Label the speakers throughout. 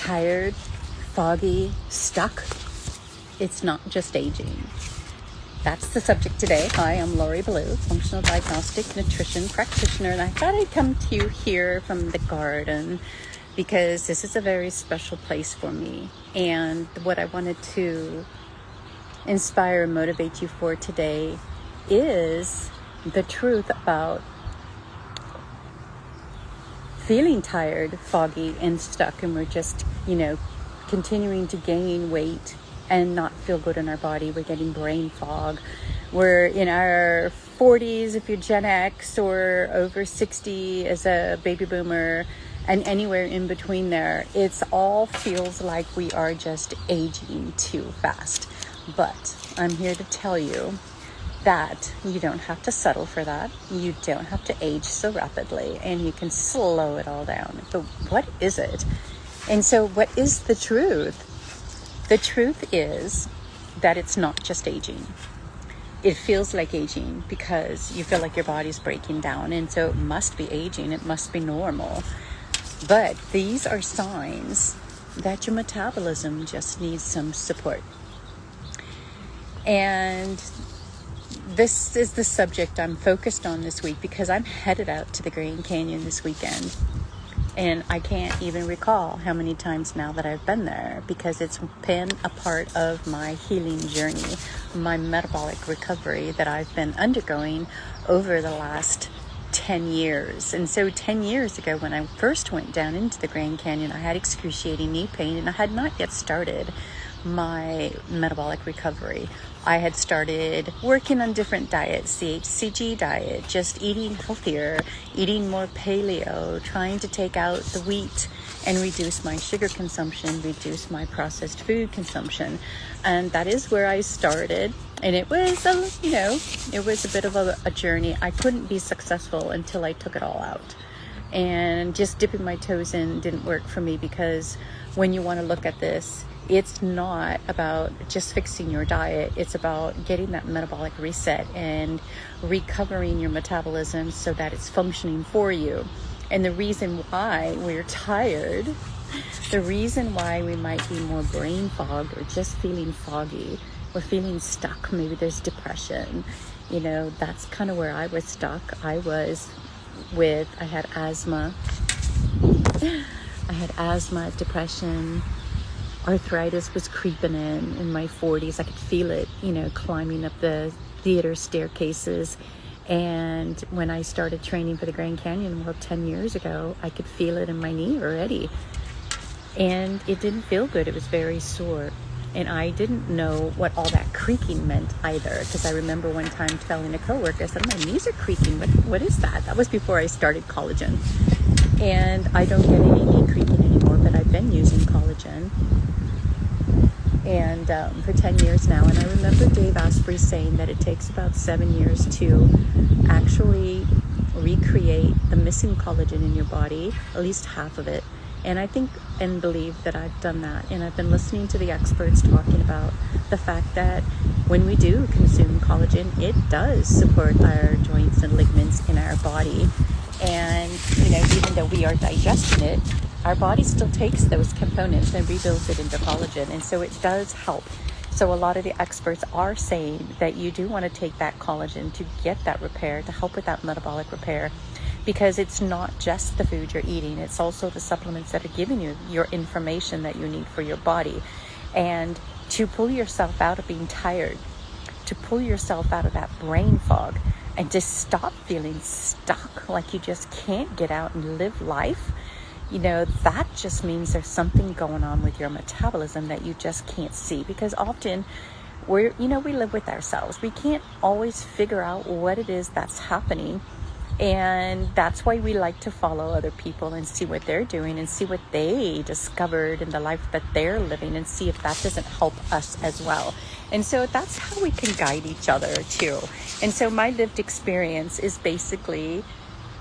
Speaker 1: tired, foggy, stuck, it's not just aging. That's the subject today. Hi, I'm Lori Blue, functional diagnostic nutrition practitioner, and I thought I'd come to you here from the garden because this is a very special place for me. And what I wanted to inspire and motivate you for today is the truth about feeling tired, foggy, and stuck, and we're just, continuing to gain weight and not feel good in our body. We're getting brain fog. We're in our 40s if you're Gen X, or over 60 as a baby boomer, and anywhere in between there. It's all feels like we are just aging too fast. But I'm here to tell you that you don't have to settle for that. You don't have to age so rapidly, and you can slow it all down. But what is it? And so what is the truth? The truth is that it's not just aging. It feels like aging because you feel like your body's breaking down, and so it must be aging. It must be normal. But these are signs that your metabolism just needs some support. And this is the subject I'm focused on this week because I'm headed out to the Grand Canyon this weekend. And I can't even recall how many times now that I've been there because it's been a part of my healing journey, my metabolic recovery that I've been undergoing over the last 10 years. And so 10 years ago, when I first went down into the Grand Canyon, I had excruciating knee pain, and I had not yet started my metabolic recovery. I had started working on different diets, the HCG diet, just eating healthier, eating more paleo, trying to take out the wheat and reduce my sugar consumption, reduce my processed food consumption. And that is where I started. And it was, it was a bit of a journey. I couldn't be successful until I took it all out. And just dipping my toes in didn't work for me because when you want to look at this, it's not about just fixing your diet. It's about getting that metabolic reset and recovering your metabolism so that it's functioning for you. And the reason why we're tired, the reason why we might be more brain fogged or just feeling foggy, we're feeling stuck, maybe there's depression, that's kind of where I was stuck. I had asthma. I had asthma, depression. Arthritis was creeping in my 40s. I could feel it, climbing up the theater staircases. And when I started training for the Grand Canyon, 10 years ago, I could feel it in my knee already. And it didn't feel good. It was very sore. And I didn't know what all that creaking meant either, because I remember one time telling a coworker, I said, my knees are creaking. What is that? That was before I started collagen. And I don't get any knee creaking anymore, but I've been using collagen. And for 10 years now. And I remember Dave Asprey saying that it takes about 7 years to actually recreate the missing collagen in your body, at least half of it. And I think and believe that I've done that. And I've been listening to the experts talking about the fact that when we do consume collagen, it does support our joints and ligaments in our body. And, even though we are digesting it, our body still takes those components and rebuilds it into collagen. And so it does help. So a lot of the experts are saying that you do want to take that collagen to get that repair, to help with that metabolic repair, because it's not just the food you're eating. It's also the supplements that are giving you your information that you need for your body. And to pull yourself out of being tired, to pull yourself out of that brain fog, and to stop feeling stuck like you just can't get out and live life, that just means there's something going on with your metabolism that you just can't see. Because often we live with ourselves. We can't always figure out what it is that's happening. And that's why we like to follow other people and see what they're doing and see what they discovered in the life that they're living and see if that doesn't help us as well. And so that's how we can guide each other too. And so my lived experience is basically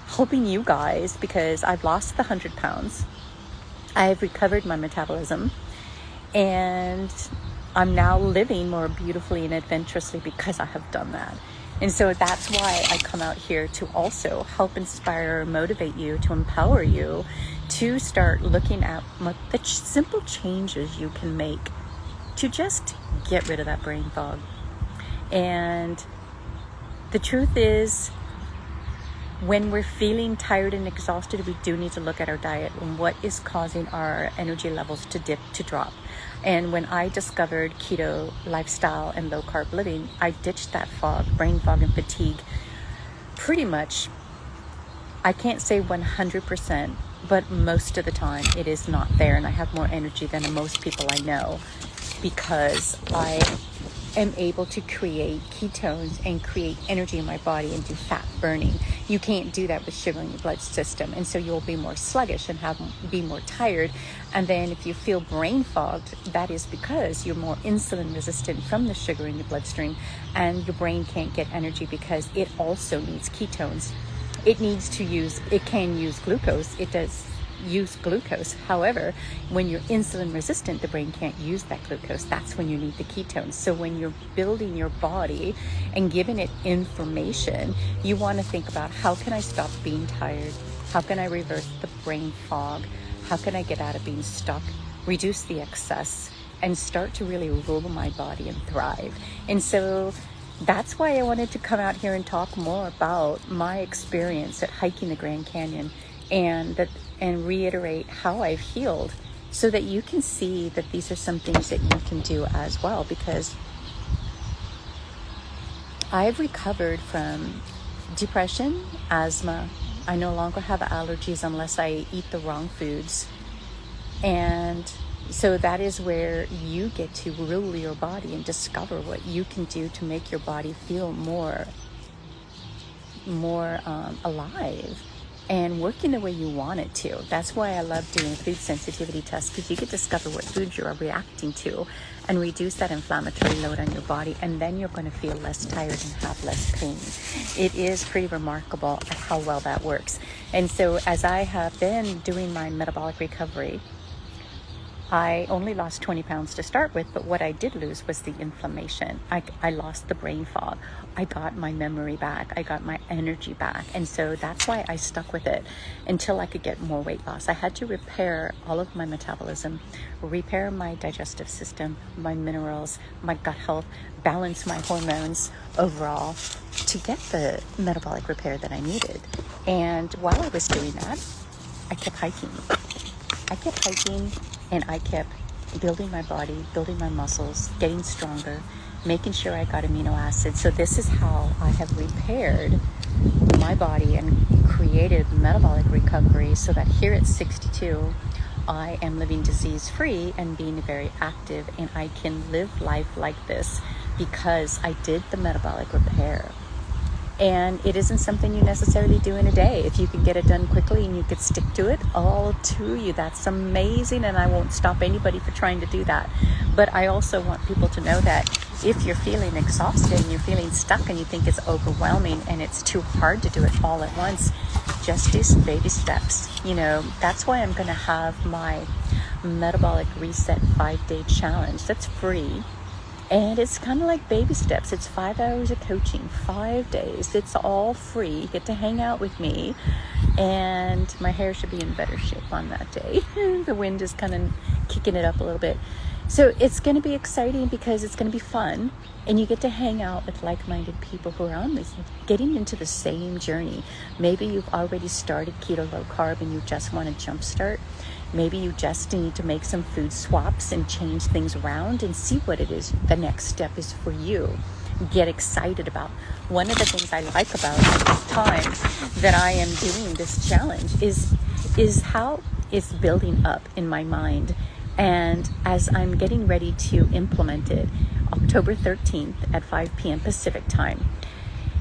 Speaker 1: helping you guys because I've lost the 100 pounds. I've recovered my metabolism, and I'm now living more beautifully and adventurously because I have done that. And so that's why I come out here to also help inspire, motivate you, to empower you to start looking at what the simple changes you can make to just get rid of that brain fog. And the truth is, when we're feeling tired and exhausted, we do need to look at our diet and what is causing our energy levels to drop. And when I discovered keto lifestyle and low carb living, I ditched that brain fog and fatigue pretty much. I can't say 100%, but most of the time it is not there. And I have more energy than most people I know because I am able to create ketones and create energy in my body and do fat burning. You can't do that with sugar in your blood system, and so you'll be more sluggish and be more tired. And then if you feel brain fogged, that is because you're more insulin resistant from the sugar in your bloodstream, and your brain can't get energy because it also needs ketones. It can use glucose. It does use glucose. However, when you're insulin resistant, the brain can't use that glucose. That's when you need the ketones. So when you're building your body and giving it information, you want to think about, how can I stop being tired? How can I reverse the brain fog? How can I get out of being stuck, reduce the excess, and start to really rule my body and thrive? And so that's why I wanted to come out here and talk more about my experience at hiking the Grand Canyon and reiterate how I've healed, so that you can see that these are some things that you can do as well. Because I've recovered from depression, asthma. I no longer have allergies unless I eat the wrong foods. And so that is where you get to rule your body and discover what you can do to make your body feel more alive and working the way you want it to. That's why I love doing food sensitivity tests, because you can discover what foods you are reacting to and reduce that inflammatory load on your body, and then you're going to feel less tired and have less pain. It is pretty remarkable at how well that works. And so as I have been doing my metabolic recovery, I only lost 20 pounds to start with, but what I did lose was the inflammation. I lost the brain fog. I got my memory back. I got my energy back. And so that's why I stuck with it until I could get more weight loss. I had to repair all of my metabolism, repair my digestive system, my minerals, my gut health, balance my hormones overall to get the metabolic repair that I needed. And while I was doing that, I kept hiking. And I kept building my body, building my muscles, getting stronger, making sure I got amino acids. So this is how I have repaired my body and created metabolic recovery, so that here at 62, I am living disease-free and being very active, and I can live life like this because I did the metabolic repair. And it isn't something you necessarily do in a day. If you can get it done quickly and you could stick to it, all to you. That's amazing, and I won't stop anybody for trying to do that. But I also want people to know that if you're feeling exhausted and you're feeling stuck and you think it's overwhelming and it's too hard to do it all at once, just do some baby steps. That's why I'm going to have my Metabolic Reset 5-day challenge. That's free. And it's kind of like baby steps. It's 5 hours of coaching, 5 days. It's all free. You get to hang out with me. And my hair should be in better shape on that day. The wind is kind of kicking it up a little bit. So it's going to be exciting because it's going to be fun. And you get to hang out with like-minded people who are on this, getting into the same journey. Maybe you've already started keto low carb and you just want to jumpstart. Maybe you just need to make some food swaps and change things around and see what it is the next step is for you. Get excited about. One of the things I like about this time that I am doing this challenge is how it's building up in my mind. And as I'm getting ready to implement it, October 13th at 5 p.m. Pacific time,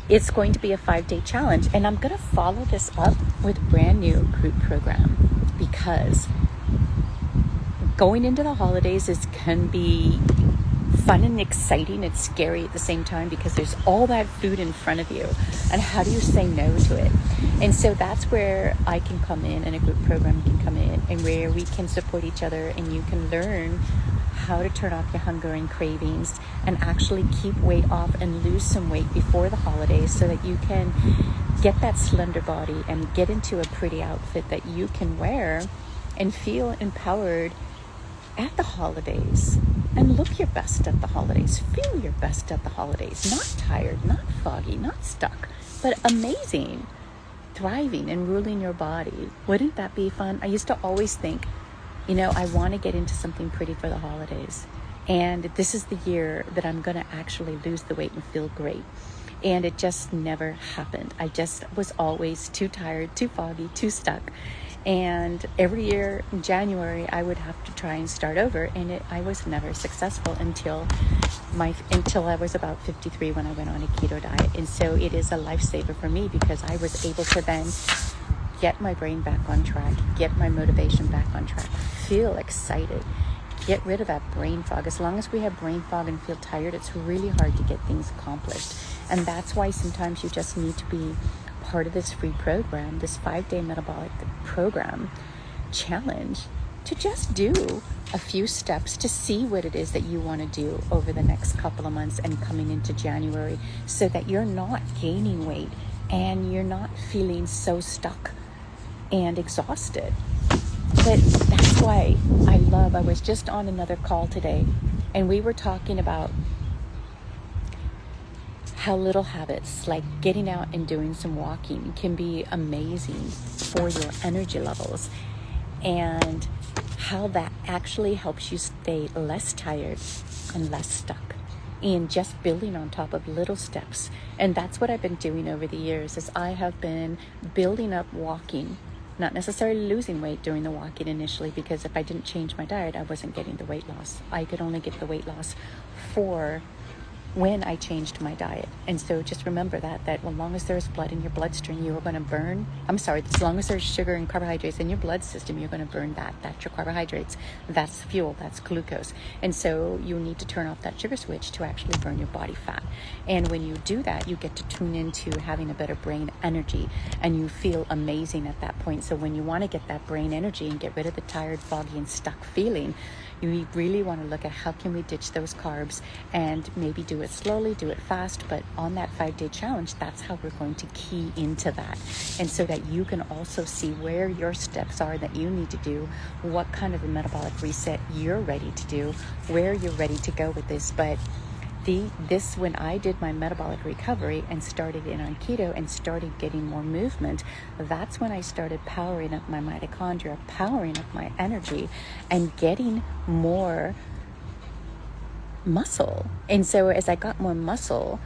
Speaker 1: it's going to be a 5-day challenge. And I'm going to follow this up with a brand new group program, because going into the holidays can be fun and exciting. It's scary at the same time because there's all that food in front of you. And how do you say no to it? And so that's where I can come in, and a group program can come in, and where we can support each other, and you can learn how to turn off your hunger and cravings and actually keep weight off and lose some weight before the holidays, so that you can get that slender body and get into a pretty outfit that you can wear and feel empowered at the holidays, and look your best at the holidays, feel your best at the holidays, not tired, not foggy, not stuck, but amazing, thriving and ruling your body. Wouldn't that be fun? I used to always think, I want to get into something pretty for the holidays, and this is the year that I'm going to actually lose the weight and feel great. And it just never happened. I just was always too tired, too foggy, too stuck. And every year in January, I would have to try and start over, and I was never successful until I was about 53 when I went on a keto diet. And so it is a lifesaver for me, because I was able to then get my brain back on track, get my motivation back on track, feel excited, get rid of that brain fog. As long as we have brain fog and feel tired, it's really hard to get things accomplished. And that's why sometimes you just need to be part of this free program, this 5-day metabolic program challenge, to just do a few steps to see what it is that you want to do over the next couple of months and coming into January, so that you're not gaining weight and you're not feeling so stuck and exhausted. But that's why I was just on another call today, and we were talking about how little habits like getting out and doing some walking can be amazing for your energy levels, and how that actually helps you stay less tired and less stuck, and just building on top of little steps. And that's what I've been doing over the years, is I have been building up walking, not necessarily losing weight during the walking initially, because if I didn't change my diet, I wasn't getting the weight loss. I could only get the weight loss for when I changed my diet. And so just remember that as long as there's blood in your bloodstream, you are going to burn, as long as there's sugar and carbohydrates in your blood system, you're going to burn that. That's your carbohydrates. That's fuel. That's glucose. And so you need to turn off that sugar switch to actually burn your body fat. And when you do that, you get to tune into having a better brain energy, and you feel amazing at that point. So when you want to get that brain energy and get rid of the tired, foggy, and stuck feeling, you really want to look at how can we ditch those carbs, and maybe do it slowly, do it fast. But on that 5-day challenge, that's how we're going to key into that. And so that you can also see where your steps are that you need to do, what kind of a metabolic reset you're ready to do, where you're ready to go with this. But when I did my metabolic recovery and started in on keto and started getting more movement, that's when I started powering up my mitochondria, powering up my energy, and getting more muscle. And so as I got more muscle,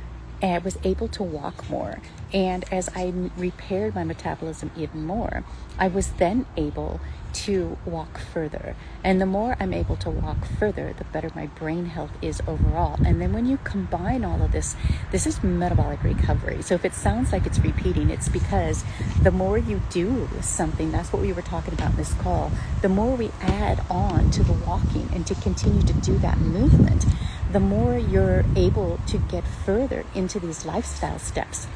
Speaker 1: I was able to walk more. And as I repaired my metabolism even more, I was then able to walk further. And the more I'm able to walk further, the better my brain health is overall. And then when you combine all of this is metabolic recovery. So if it sounds like it's repeating, it's because the more you do something, that's what we were talking about in this call, the more we add on to the walking and to continue to do that movement, the more you're able to get further into these lifestyle steps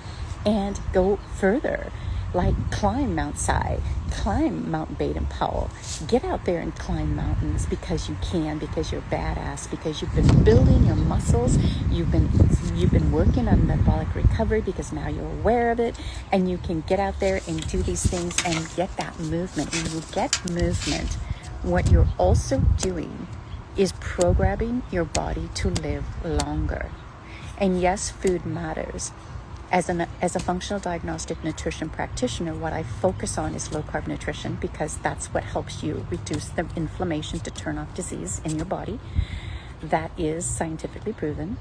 Speaker 1: and go further. Like climb Mount Si, climb Mount Baden-Powell, get out there and climb mountains because you can, because you're badass, because you've been building your muscles, you've been working on metabolic recovery because now you're aware of it, and you can get out there and do these things and get that movement. When you get movement, what you're also doing is programming your body to live longer. And yes, food matters. As a functional diagnostic nutrition practitioner, what I focus on is low-carb nutrition, because that's what helps you reduce the inflammation to turn off disease in your body. That is scientifically proven,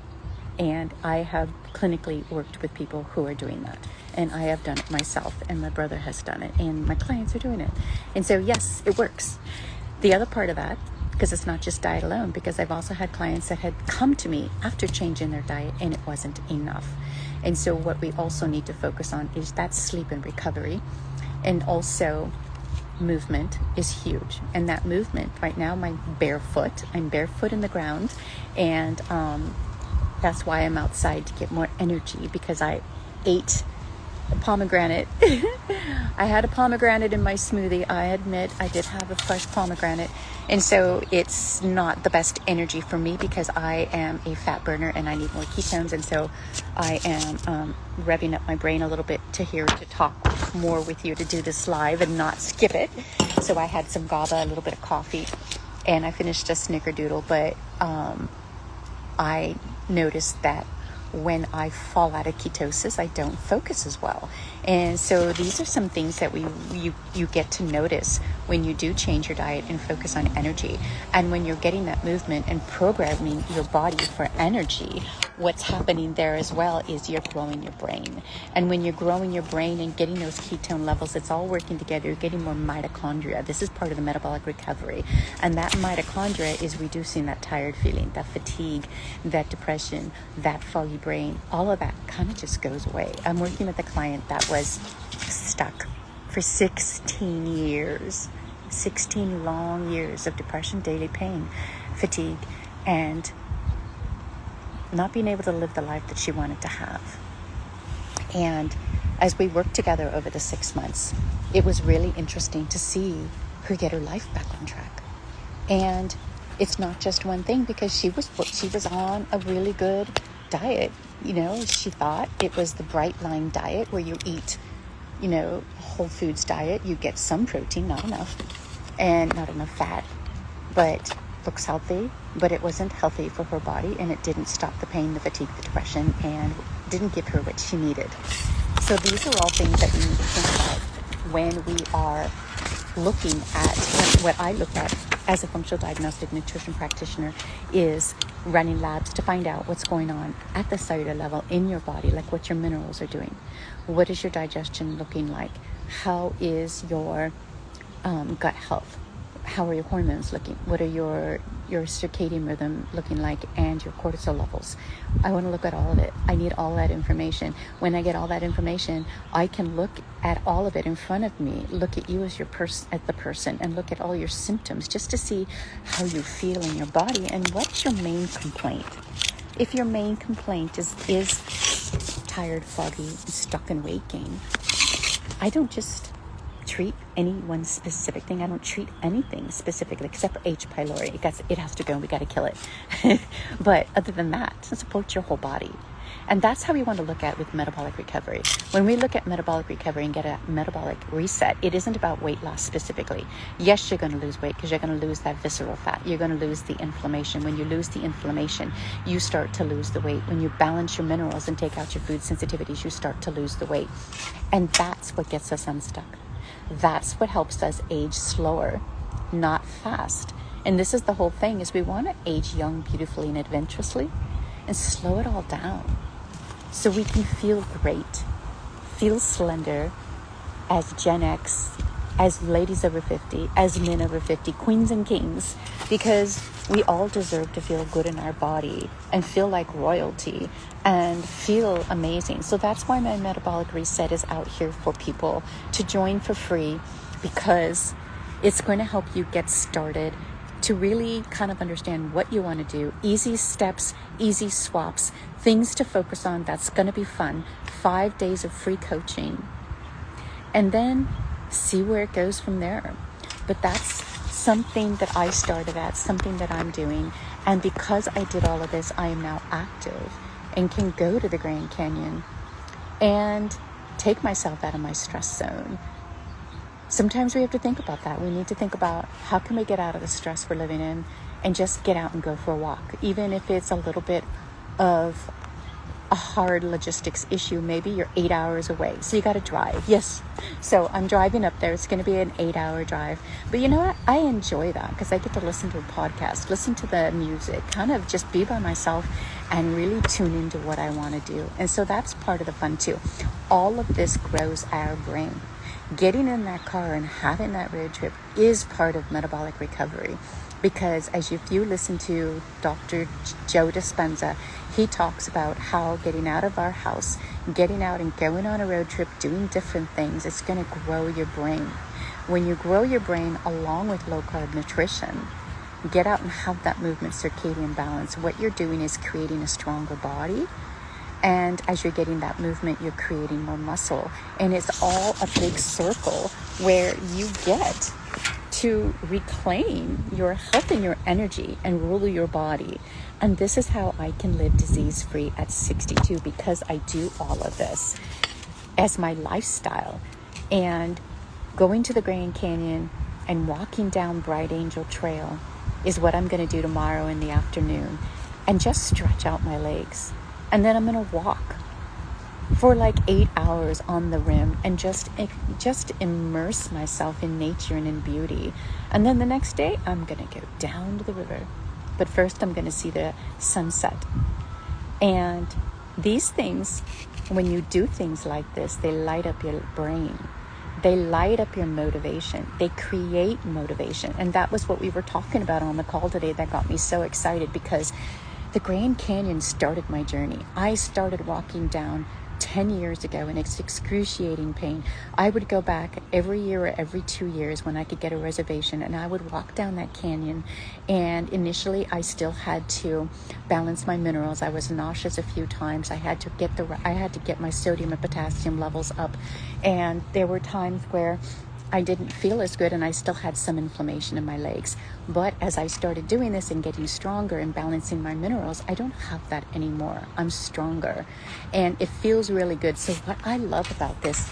Speaker 1: and I have clinically worked with people who are doing that. And I have done it myself, and my brother has done it, and my clients are doing it. And so, yes, it works. The other part of that, because it's not just diet alone, because I've also had clients that had come to me after changing their diet and it wasn't enough. And so what we also need to focus on is that sleep and recovery, and also movement is huge. And that movement right now, I'm barefoot in the ground, and that's why I'm outside, to get more energy, because I ate a pomegranate. I had a pomegranate in my smoothie. I admit I did have a fresh pomegranate, and so it's not the best energy for me because I am a fat burner and I need more ketones. And so I am revving up my brain a little bit to talk more with you, to do this live and not skip it. So I had some GABA, a little bit of coffee, and I finished a snickerdoodle. But I noticed that when I fall out of ketosis, I don't focus as well. And so these are some things that you get to notice when you do change your diet and focus on energy. And when you're getting that movement and programming your body for energy, what's happening there as well is you're growing your brain. And when you're growing your brain and getting those ketone levels, it's all working together. You're getting more mitochondria. This is part of the metabolic recovery. And that mitochondria is reducing that tired feeling, that fatigue, that depression, that foggy brain. All of that kind of just goes away. I'm working with a client that was stuck for 16 years, 16 long years of depression, daily pain, fatigue, and not being able to live the life that she wanted to have. And as we worked together over the 6 months, it was really interesting to see her get her life back on track. And it's not just one thing, because she was on a really good diet. You know, she thought it was the bright line diet where you eat, you know, whole foods diet. You get some protein, not enough, and not enough fat, but looks healthy. But it wasn't healthy for her body, and it didn't stop the pain, the fatigue, the depression, and didn't give her what she needed. So these are all things that we need to think about when we are looking at, what I look at as a functional diagnostic nutrition practitioner is running labs to find out what's going on at the cellular level in your body, like what your minerals are doing. What is your digestion looking like? How is your gut health? How are your hormones looking? What are your circadian rhythm looking like, and your cortisol levels? I want to look at all of it. I need all that information. When I get all that information, I can look at all of it in front of me, look at you as the person, and look at all your symptoms just to see how you feel in your body and what's your main complaint. If your main complaint is tired, foggy, stuck in weight gain, I don't just treat any one specific thing. I don't treat anything specifically except for H. pylori. It has to go, and we got to kill it. But other than that, support your whole body. And that's how we want to look at it with metabolic recovery. When we look at metabolic recovery and get a metabolic reset, it isn't about weight loss specifically. Yes, you're going to lose weight because you're going to lose that visceral fat. You're going to lose the inflammation. When you lose the inflammation, you start to lose the weight. When you balance your minerals and take out your food sensitivities, you start to lose the weight. And that's what gets us unstuck. That's what helps us age slower, not fast. And this is the whole thing, is we want to age young, beautifully, and adventurously, and slow it all down so we can feel great, feel slender as Gen X, as ladies over 50, as men over 50, queens and kings, because we all deserve to feel good in our body and feel like royalty and feel amazing. So that's why my metabolic reset is out here for people to join for free, because it's going to help you get started to really kind of understand what you want to do. Easy steps, easy swaps, things to focus on. That's going to be fun. 5 days of free coaching. And then see where it goes from there. But that's something that I started at, something that I'm doing. And because I did all of this, I am now active and can go to the Grand Canyon and take myself out of my stress zone. Sometimes we have to think about that. We need to think about how can we get out of the stress we're living in and just get out and go for a walk. Even if it's a little bit of a hard logistics issue, maybe you're 8 hours away, so you got to drive. Yes, so I'm driving up there. It's going to be an 8-hour drive, but you know what, I enjoy that because I get to listen to a podcast, listen to the music, kind of just be by myself and really tune into what I want to do. And so that's part of the fun too. All of this grows our brain. Getting in that car and having that road trip is part of metabolic recovery, because if you listen to Dr. Joe Dispenza, he talks about how getting out of our house, getting out and going on a road trip, doing different things, it's going to grow your brain. when you grow your brain along with low carb nutrition, get out and have that movement circadian balance, what you're doing is creating a stronger body. And as you're getting that movement, you're creating more muscle. And it's all a big circle where you get to reclaim your health and your energy and rule your body. And this is how I can live disease-free at 62, because I do all of this as my lifestyle. And going to the Grand Canyon and walking down Bright Angel Trail is what I'm going to do tomorrow in the afternoon, and just stretch out my legs. And then I'm going to walk for like 8 hours on the rim and just immerse myself in nature and in beauty. And then the next day, I'm going to go down to the river. But first, I'm going to see the sunset. And these things, when you do things like this, they light up your brain. They light up your motivation. They create motivation. And that was what we were talking about on the call today that got me so excited, because the Grand Canyon started my journey. I started walking down 10 years ago, and it's excruciating pain. I would go back every year or every 2 years when I could get a reservation, and I would walk down that canyon. And initially, I still had to balance my minerals. I was nauseous a few times. I had to get my sodium and potassium levels up, and there were times where I didn't feel as good, and I still had some inflammation in my legs. But as I started doing this and getting stronger and balancing my minerals, I don't have that anymore. I'm stronger, and it feels really good. So what I love about this,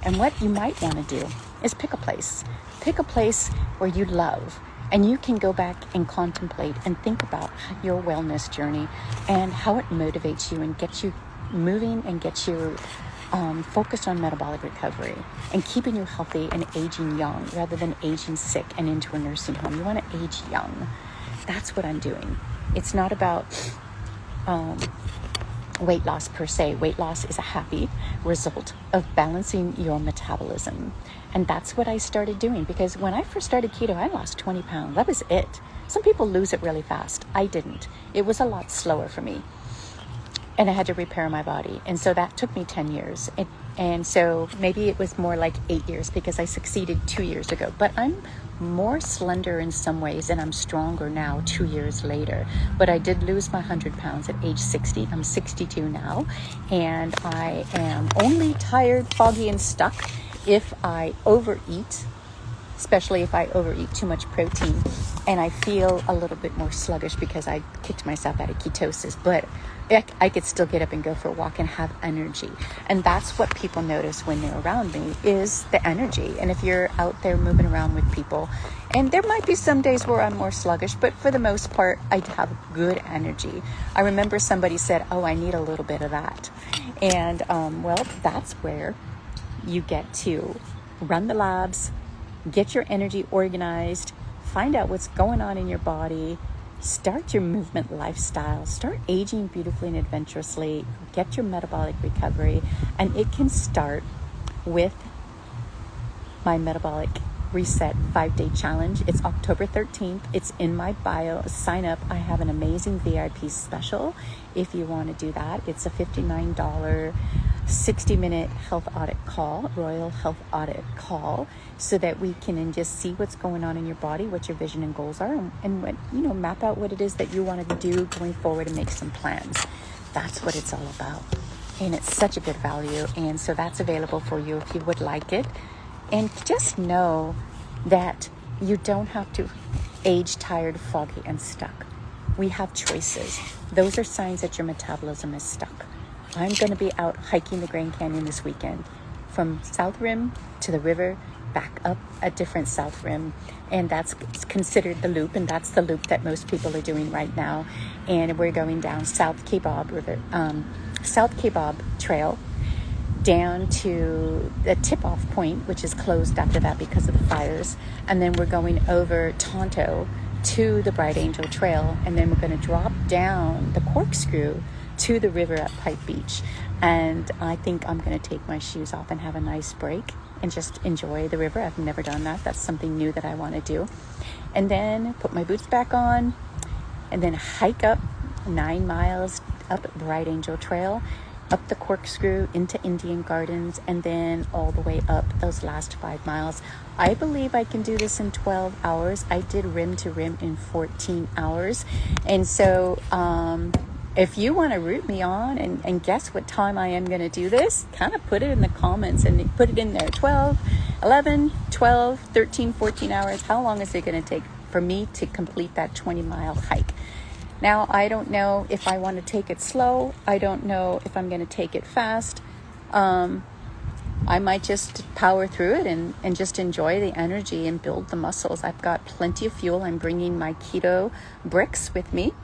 Speaker 1: and what you might want to do is pick a place where you love, and you can go back and contemplate and think about your wellness journey and how it motivates you and gets you moving and gets you focused on metabolic recovery and keeping you healthy and aging young rather than aging sick and into a nursing home. You want to age young. That's what I'm doing. It's not about weight loss per se. Weight loss is a happy result of balancing your metabolism. And that's what I started doing, because when I first started keto, I lost 20 pounds. That was it. Some people lose it really fast. I didn't. It was a lot slower for me. And I had to repair my body. And so that took me 10 years. And so maybe it was more like 8 years, because I succeeded 2 years ago. But I'm more slender in some ways, and I'm stronger now 2 years later. But I did lose my 100 pounds at age 60. I'm 62 now. And I am only tired, foggy, and stuck if I overeat, especially if I overeat too much protein. And I feel a little bit more sluggish because I kicked myself out of ketosis. But I could still get up and go for a walk and have energy. And that's what people notice when they're around me, is the energy. And if you're out there moving around with people, and there might be some days where I'm more sluggish, but for the most part, I have good energy. I remember somebody said, oh, I need a little bit of that. And well, that's where you get to run the labs, get your energy organized, find out what's going on in your body, start your movement lifestyle, start aging beautifully and adventurously, get your metabolic recovery. And it can start with my metabolic reset 5-day challenge. It's October 13th. It's in my bio. Sign up. I have an amazing VIP special if you want to do that. It's a $59 60-minute health audit call, royal health audit call, so that we can just see what's going on in your body, what your vision and goals are, and what, map out what it is that you want to do going forward and make some plans. That's what it's all about. And it's such a good value. And so that's available for you if you would like it. And just know that you don't have to age tired, foggy, and stuck. We have choices. Those are signs that your metabolism is stuck. I'm going to be out hiking the Grand Canyon this weekend, from South Rim to the river, back up a different South Rim. And that's considered the loop, and that's the loop that most people are doing right now. And we're going down South Kabob Trail, down to the tip-off point, which is closed after that because of the fires. And then we're going over Tonto to the Bright Angel Trail, and then we're going to drop down the corkscrew to the river at Pipe Beach. And I think I'm going to take my shoes off and have a nice break and just enjoy the river. I've never done that. That's something new that I want to do. And then put my boots back on, and then hike up 9 miles up Bright Angel Trail. up the corkscrew into Indian Gardens, and then all the way up those last 5 miles. I believe I can do this in 12 hours. I did rim to rim in 14 hours. And so if you want to root me on and guess what time I am going to do this, kind of put it in the comments and put it in there. 12, 11, 12, 13, 14 hours. How long is it going to take for me to complete that 20-mile hike? Now, I don't know if I want to take it slow. I don't know if I'm going to take it fast. I might just power through it and just enjoy the energy and build the muscles. I've got plenty of fuel. I'm bringing my keto bricks with me,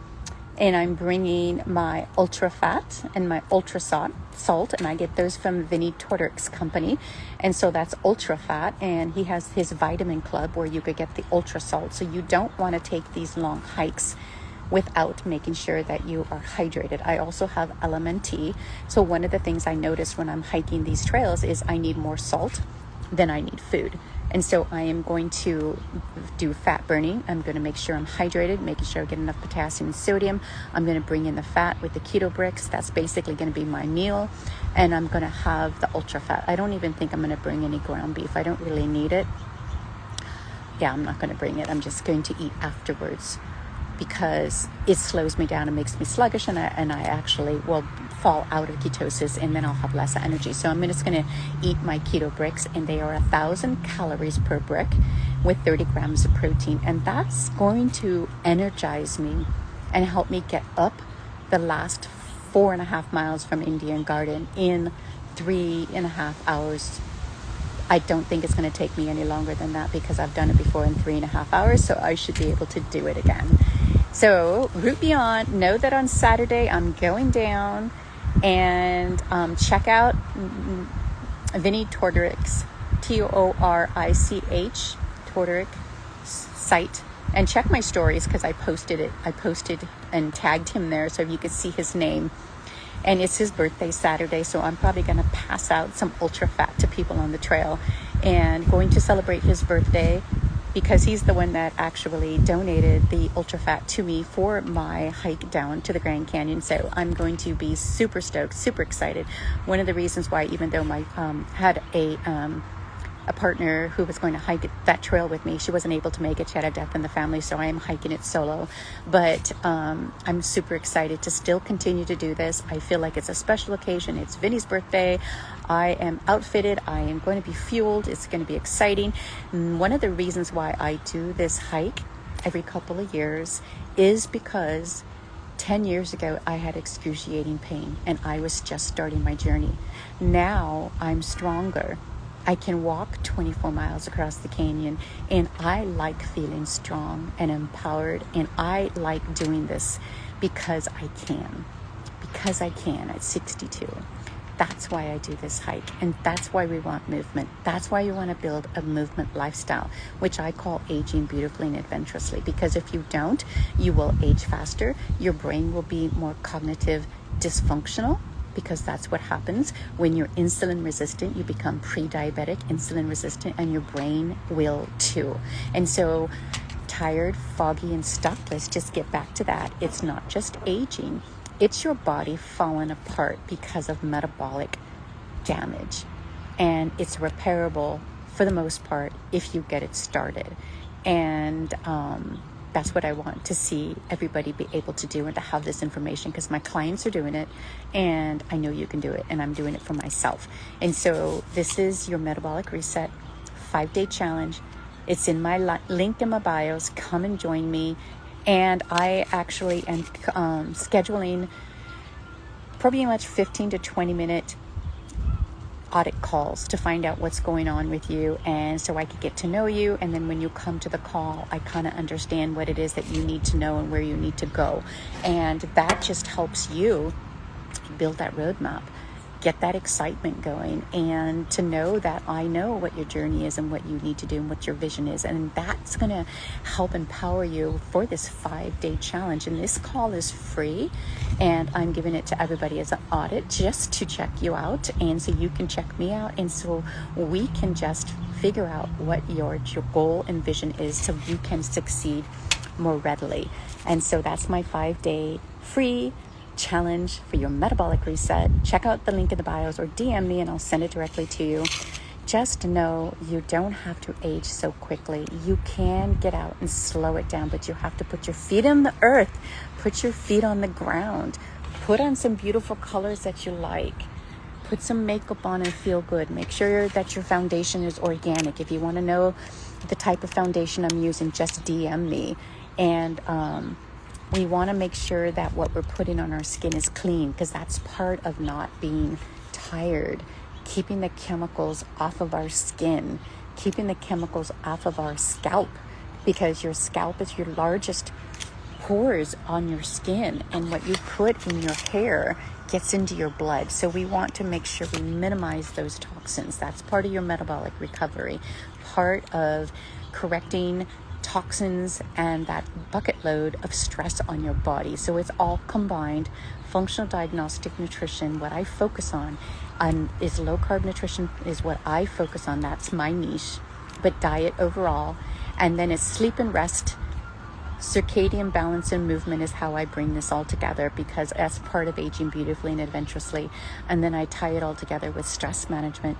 Speaker 1: and I'm bringing my ultra fat and my ultra salt, and I get those from Vinny Tortoric's company. And so that's ultra fat, and he has his vitamin club where you could get the ultra salt. So you don't want to take these long hikes without making sure that you are hydrated. I also have LMNT. So one of the things I notice when I'm hiking these trails is I need more salt than I need food. And so I am going to do fat burning. I'm going to make sure I'm hydrated, making sure I get enough potassium and sodium. I'm going to bring in the fat with the keto bricks. That's basically going to be my meal. And I'm going to have the ultra fat. I don't even think I'm going to bring any ground beef. I don't really need it. Yeah, I'm not going to bring it. I'm just going to eat afterwards, because it slows me down and makes me sluggish, and I actually will fall out of ketosis, and then I'll have less energy. So I'm just going to eat my keto bricks, and they are 1,000 calories per brick with 30 grams of protein. And that's going to energize me and help me get up the last 4.5 miles from Indian Garden in 3.5 hours. I don't think it's going to take me any longer than that, because I've done it before in 3.5 hours, so I should be able to do it again. So root me on. Know that on Saturday I'm going down, and check out Vinny Tortoric's, Torich, Tortoric site, and check my stories, because I posted and tagged him there so you could see his name. And it's his birthday Saturday, so I'm probably going to pass out some ultra fat to people on the trail, and going to celebrate his birthday, because he's the one that actually donated the ultra fat to me for my hike down to the Grand Canyon. So I'm going to be super stoked, super excited. One of the reasons why, even though my had a partner who was going to hike that trail with me, she wasn't able to make it. She had a death in the family, so I am hiking it solo. But I'm super excited to still continue to do this. I feel like it's a special occasion. It's Vinny's birthday. I am outfitted. I am going to be fueled. It's going to be exciting. One of the reasons why I do this hike every couple of years is because 10 years ago, I had excruciating pain, and I was just starting my journey. Now I'm stronger. I can walk 24 miles across the canyon, and I like feeling strong and empowered, and I like doing this because I can at 62. That's why I do this hike, and that's why we want movement. That's why you want to build a movement lifestyle, which I call aging beautifully and adventurously, because if you don't, you will age faster. Your brain will be more cognitive dysfunctional, because that's what happens when you're insulin resistant. You become pre-diabetic, insulin resistant, and your brain will too. And so tired, foggy, and stuck, let's just get back to that. It's not just aging, it's your body falling apart because of metabolic damage, and it's repairable for the most part if you get it started. And that's what I want to see everybody be able to do, and to have this information, because my clients are doing it, and I know you can do it, and I'm doing it for myself. And so this is your Metabolic Reset 5-day challenge. It's in my link in my bios. Come and join me. And I actually am scheduling probably much 15 to 20 minute audit calls to find out what's going on with you, and so I could get to know you. And then when you come to the call, I kind of understand what it is that you need to know and where you need to go, and that just helps you build that roadmap, get that excitement going, and to know that I know what your journey is and what you need to do and what your vision is. And that's going to help empower you for this 5-day challenge. And this call is free, and I'm giving it to everybody as an audit just to check you out, and so you can check me out, and so we can just figure out what your goal and vision is, so you can succeed more readily. And so that's my 5-day free challenge for your metabolic reset, check out the link in the bios or DM me and I'll send it directly to you. Just know you don't have to age so quickly. You can get out and slow it down, but you have to put your feet on the earth, put your feet on the ground, put on some beautiful colors that you like. Put some makeup on and feel good. Make sure that your foundation is organic. If you want to know the type of foundation I'm using, just DM me. And we want to make sure that what we're putting on our skin is clean, because that's part of not being tired. Keeping the chemicals off of our skin, keeping the chemicals off of our scalp, because your scalp is your largest pores on your skin, and what you put in your hair gets into your blood. So we want to make sure we minimize those toxins. That's part of your metabolic recovery, part of correcting toxins and that bucket load of stress on your body. So it's all combined. Functional diagnostic nutrition, what I focus on is low carb nutrition, is what I focus on. That's my niche. But diet overall, and then it's sleep and rest. Circadian balance and movement is how I bring this all together, because that's part of aging beautifully and adventurously. And then I tie it all together with stress management,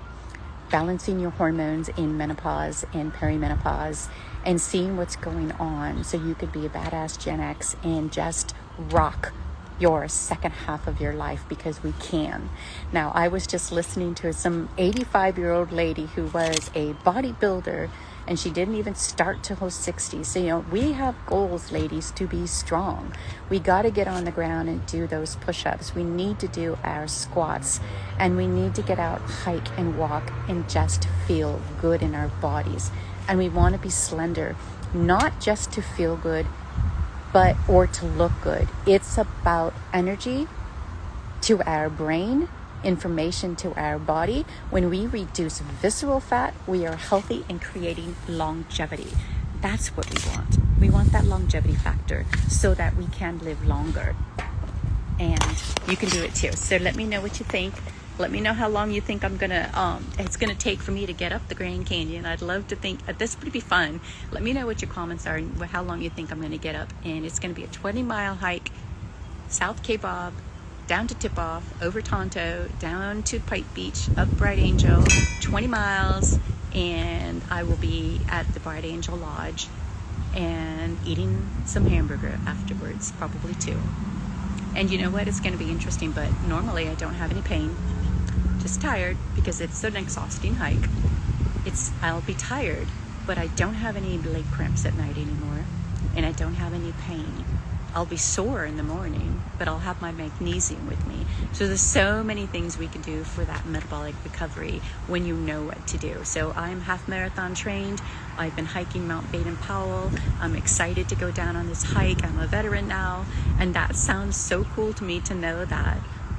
Speaker 1: balancing your hormones in menopause and perimenopause, and seeing what's going on so you could be a badass Gen X and just rock your second half of your life, because we can. Now, I was just listening to some 85-year-old lady who was a bodybuilder, and she didn't even start till her 60s. So, we have goals, ladies, to be strong. We got to get on the ground and do those push-ups. We need to do our squats, and we need to get out, hike, and walk, and just feel good in our bodies. And we want to be slender, not just to feel good, but or to look good. It's about energy to our brain, information to our body. When we reduce visceral fat, we are healthy and creating longevity. That's what we want. We want that longevity factor so that we can live longer. And you can do it too. So let me know what you think. Let me know how long you think it's gonna take for me to get up the Grand Canyon. I'd love to think this would be fun. Let me know what your comments are and how long you think I'm gonna get up. And it's gonna be a 20-mile hike, South Cape Bob, down to Tip-Off, over Tonto, down to Pipe Beach, up Bright Angel, 20 miles, and I will be at the Bright Angel Lodge and eating some hamburger afterwards, probably 2. And you know what? It's going to be interesting, but normally I don't have any pain, just tired, because it's an exhausting hike. I'll be tired, but I don't have any leg cramps at night anymore, and I don't have any pain. I'll be sore in the morning, but I'll have my magnesium with me. So there's so many things we can do for that metabolic recovery when you know what to do. So I'm half marathon trained. I've been hiking Mount Baden-Powell. I'm excited to go down on this hike. I'm a veteran now. And that sounds so cool to me, to know that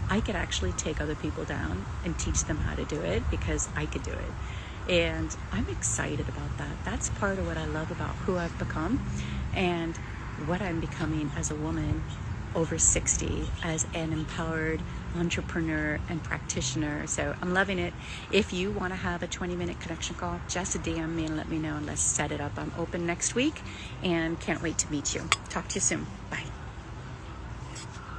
Speaker 1: I could actually take other people down and teach them how to do it, because I could do it. And I'm excited about that. That's part of what I love about who I've become and what I'm becoming as a woman over 60, as an empowered entrepreneur and practitioner. So I'm loving it. If you want to have a 20-minute connection call, just DM me and let me know, and let's set it up. I'm open next week and can't wait to meet you. Talk to you soon. Bye.